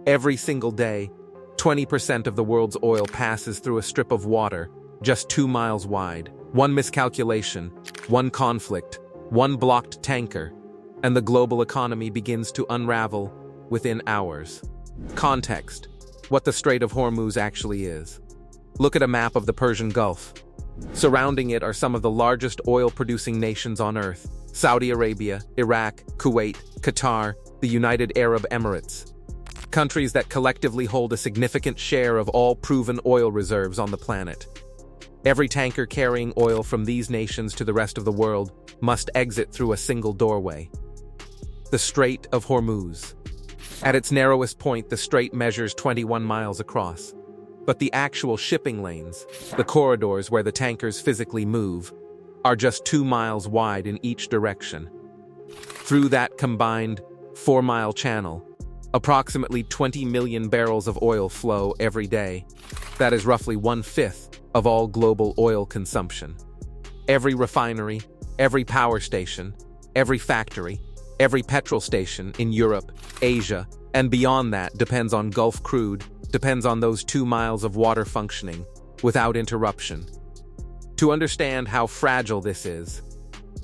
Every single day, 20% of the world's oil passes through a strip of water just 2 miles wide. One miscalculation, one conflict, one blocked tanker, and the global economy begins to unravel within hours. Context: what the Strait of Hormuz actually is. Look at a map of the Persian Gulf. Surrounding it are some of the largest oil-producing nations on Earth: Saudi Arabia, Iraq, Kuwait, Qatar, the United Arab Emirates. Countries that collectively hold a significant share of all proven oil reserves on the planet. Every tanker carrying oil from these nations to the rest of the world must exit through a single doorway: the Strait of Hormuz. At its narrowest point, the strait measures 21 miles across. But the actual shipping lanes, the corridors where the tankers physically move, are just 2 miles wide in each direction. Through that combined 4-mile channel, approximately 20 million barrels of oil flow every day. That is roughly 1/5 of all global oil consumption. Every refinery, every power station, every factory, every petrol station in Europe, Asia, and beyond that depends on Gulf crude, depends on those 2 miles of water functioning without interruption. To understand how fragile this is,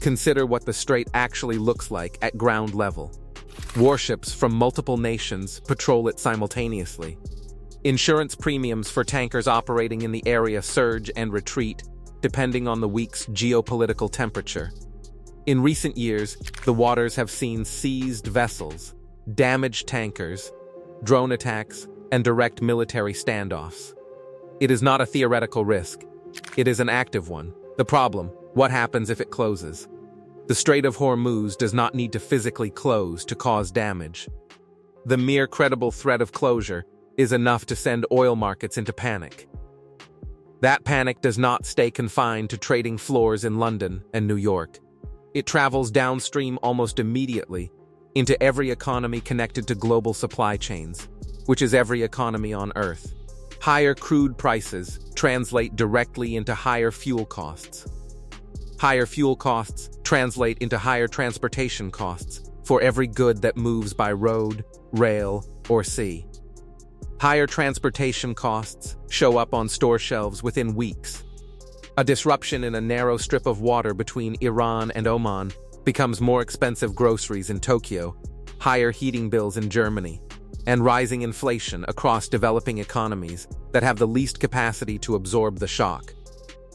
consider what the strait actually looks like at ground level. Warships from multiple nations patrol it simultaneously. Insurance premiums for tankers operating in the area surge and retreat, depending on the week's geopolitical temperature. In recent years, the waters have seen seized vessels, damaged tankers, drone attacks, and direct military standoffs. It is not a theoretical risk. It is an active one. The problem: what happens if it closes? The Strait of Hormuz does not need to physically close to cause damage. The mere credible threat of closure is enough to send oil markets into panic. That panic does not stay confined to trading floors in London and New York. It travels downstream almost immediately into every economy connected to global supply chains, which is every economy on Earth. Higher crude prices translate directly into higher fuel costs. Higher fuel costs translate into higher transportation costs for every good that moves by road, rail, or sea. Higher transportation costs show up on store shelves within weeks. A disruption in a narrow strip of water between Iran and Oman becomes more expensive groceries in Tokyo, higher heating bills in Germany, and rising inflation across developing economies that have the least capacity to absorb the shock.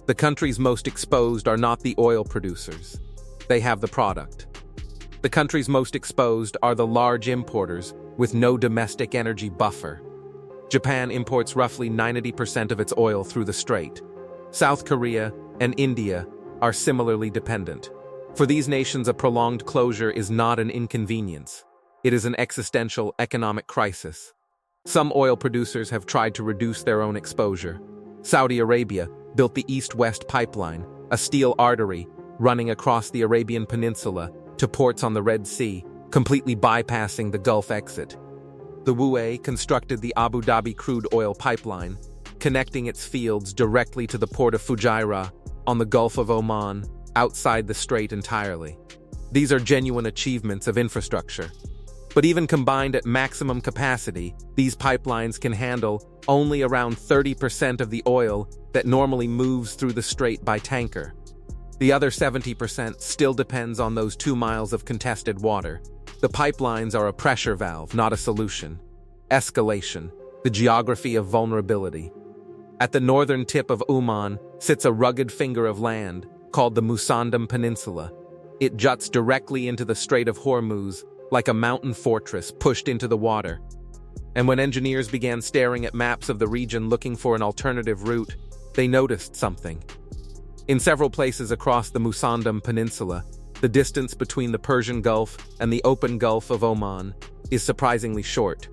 The countries most exposed are not the oil producers. They have the product. The countries most exposed are the large importers with no domestic energy buffer. Japan imports roughly 90% of its oil through the strait. South Korea and India are similarly dependent. For these nations, a prolonged closure is not an inconvenience. It is an existential economic crisis. Some oil producers have tried to reduce their own exposure. Saudi Arabia built the East-West Pipeline, a steel artery running across the Arabian Peninsula to ports on the Red Sea, completely bypassing the Gulf exit. The UAE constructed the Abu Dhabi crude oil pipeline, connecting its fields directly to the port of Fujairah on the Gulf of Oman, outside the strait entirely. These are genuine achievements of infrastructure. But even combined at maximum capacity, these pipelines can handle only around 30% of the oil that normally moves through the strait by tanker. The other 70% still depends on those 2 miles of contested water. The pipelines are a pressure valve, not a solution. Escalation, the geography of vulnerability. At the northern tip of Oman sits a rugged finger of land called the Musandam Peninsula. It juts directly into the Strait of Hormuz like a mountain fortress pushed into the water. And when engineers began staring at maps of the region looking for an alternative route, they noticed something. In several places across the Musandam Peninsula, the distance between the Persian Gulf and the open Gulf of Oman is surprisingly short,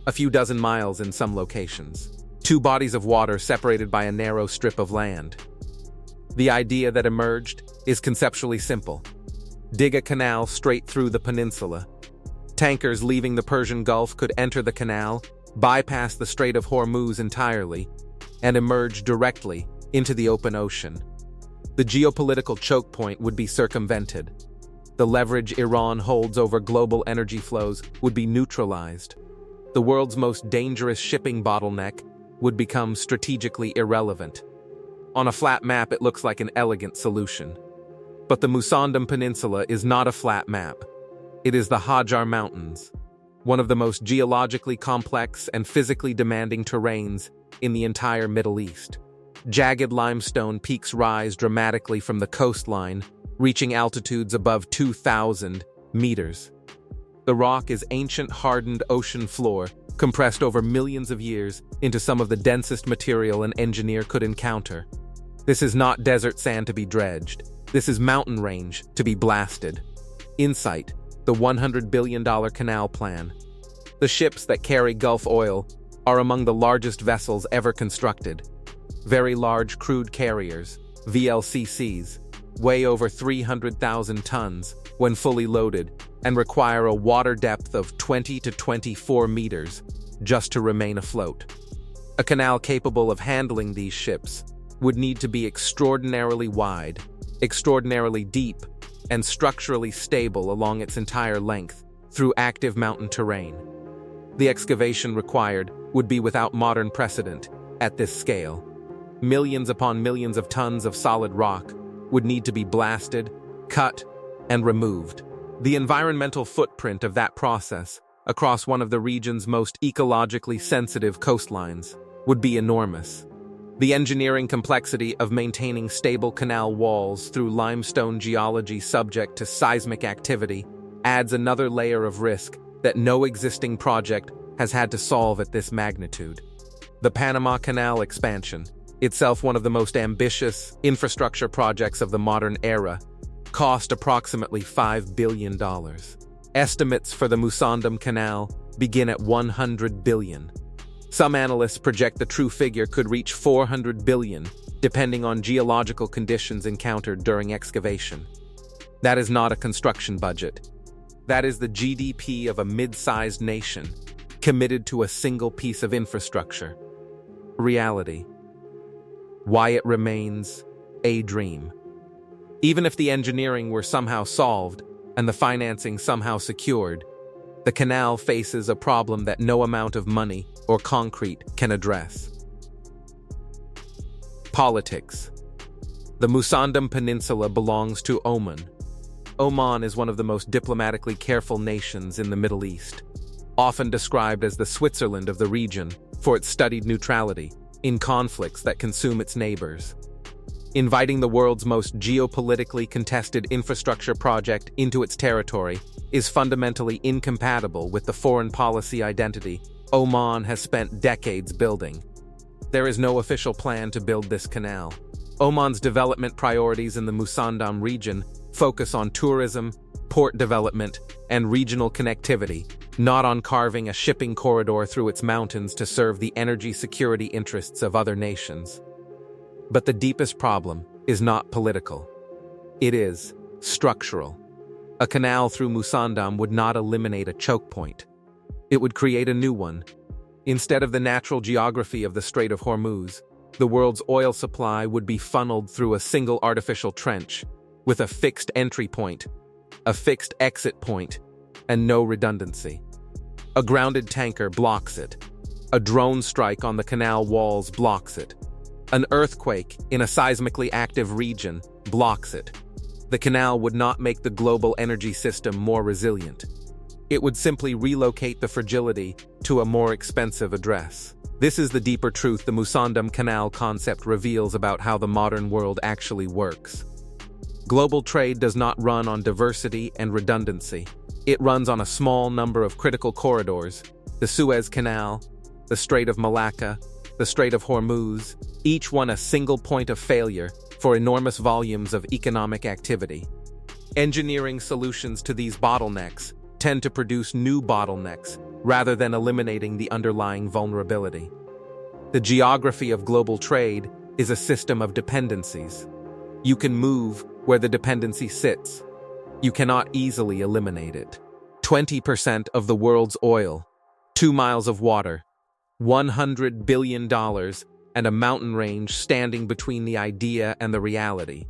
a few dozen miles in some locations. 2 bodies of water separated by a narrow strip of land. The idea that emerged is conceptually simple. Dig a canal straight through the peninsula. Tankers leaving the Persian Gulf could enter the canal, bypass the Strait of Hormuz entirely, and emerge directly into the open ocean. The geopolitical choke point would be circumvented. The leverage Iran holds over global energy flows would be neutralized. the world's most dangerous shipping bottleneck would become strategically irrelevant. On a flat map, it looks like an elegant solution. But the Musandam Peninsula is not a flat map. It is the Hajar Mountains, one of the most geologically complex and physically demanding terrains in the entire Middle East. Jagged limestone peaks rise dramatically from the coastline, reaching altitudes above 2,000 meters. The rock is ancient hardened ocean floor, compressed over millions of years into some of the densest material an engineer could encounter. This is not desert sand to be dredged. This is mountain range to be blasted. Insight, the $100 billion canal plan. The ships that carry Gulf oil are among the largest vessels ever constructed. Very large crude carriers, VLCCs, weigh over 300,000 tons when fully loaded and require a water depth of 20 to 24 meters just to remain afloat. A canal capable of handling these ships would need to be extraordinarily wide, extraordinarily deep, and structurally stable along its entire length through active mountain terrain. The excavation required would be without modern precedent at this scale. Millions upon millions of tons of solid rock would need to be blasted, cut, and removed. The environmental footprint of that process across one of the region's most ecologically sensitive coastlines would be enormous. The engineering complexity of maintaining stable canal walls through limestone geology subject to seismic activity adds another layer of risk that no existing project has had to solve at this magnitude. The Panama Canal expansion, itself one of the most ambitious infrastructure projects of the modern era, cost approximately $5 billion. Estimates for the Musandam Canal begin at $100 billion. Some analysts project the true figure could reach $400 billion, depending on geological conditions encountered during excavation. That is not a construction budget. That is the GDP of a mid-sized nation committed to a single piece of infrastructure. Reality. Why it remains a dream. Even if the engineering were somehow solved and the financing somehow secured, the canal faces a problem that no amount of money or concrete can address. Politics. The Musandam Peninsula belongs to Oman. Oman is one of the most diplomatically careful nations in the Middle East, often described as the Switzerland of the region for its studied neutrality in conflicts that consume its neighbors. Inviting the world's most geopolitically contested infrastructure project into its territory is fundamentally incompatible with the foreign policy identity Oman has spent decades building. There is no official plan to build this canal. Oman's development priorities in the Musandam region focus on tourism, port development, and regional connectivity, not on carving a shipping corridor through its mountains to serve the energy security interests of other nations. But the deepest problem is not political. It is structural. A canal through Musandam would not eliminate a choke point. It would create a new one. Instead of the natural geography of the Strait of Hormuz, the world's oil supply would be funneled through a single artificial trench, with a fixed entry point, a fixed exit point, and no redundancy. A grounded tanker blocks it. A drone strike on the canal walls blocks it. An earthquake in a seismically active region blocks it. The canal would not make the global energy system more resilient. It would simply relocate the fragility to a more expensive address. This is the deeper truth the Musandam Canal concept reveals about how the modern world actually works. Global trade does not run on diversity and redundancy. It runs on a small number of critical corridors: the Suez Canal, the Strait of Malacca, the Strait of Hormuz, each one a single point of failure for enormous volumes of economic activity. Engineering solutions to these bottlenecks tend to produce new bottlenecks rather than eliminating the underlying vulnerability. The geography of global trade is a system of dependencies. You can move where the dependency sits. You cannot easily eliminate it. 20% of the world's oil, 2 miles of water, $100 billion, and a mountain range standing between the idea and the reality.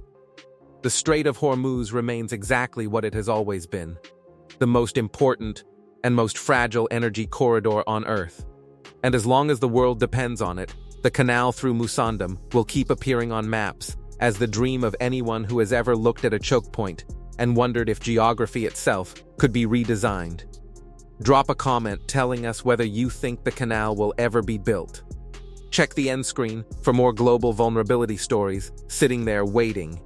The Strait of Hormuz remains exactly what it has always been: the most important, and most fragile energy corridor on Earth. And as long as the world depends on it, the canal through Musandam will keep appearing on maps as the dream of anyone who has ever looked at a choke point and wondered if geography itself could be redesigned. Drop a comment telling us whether you think the canal will ever be built. Check the end screen for more global vulnerability stories sitting there waiting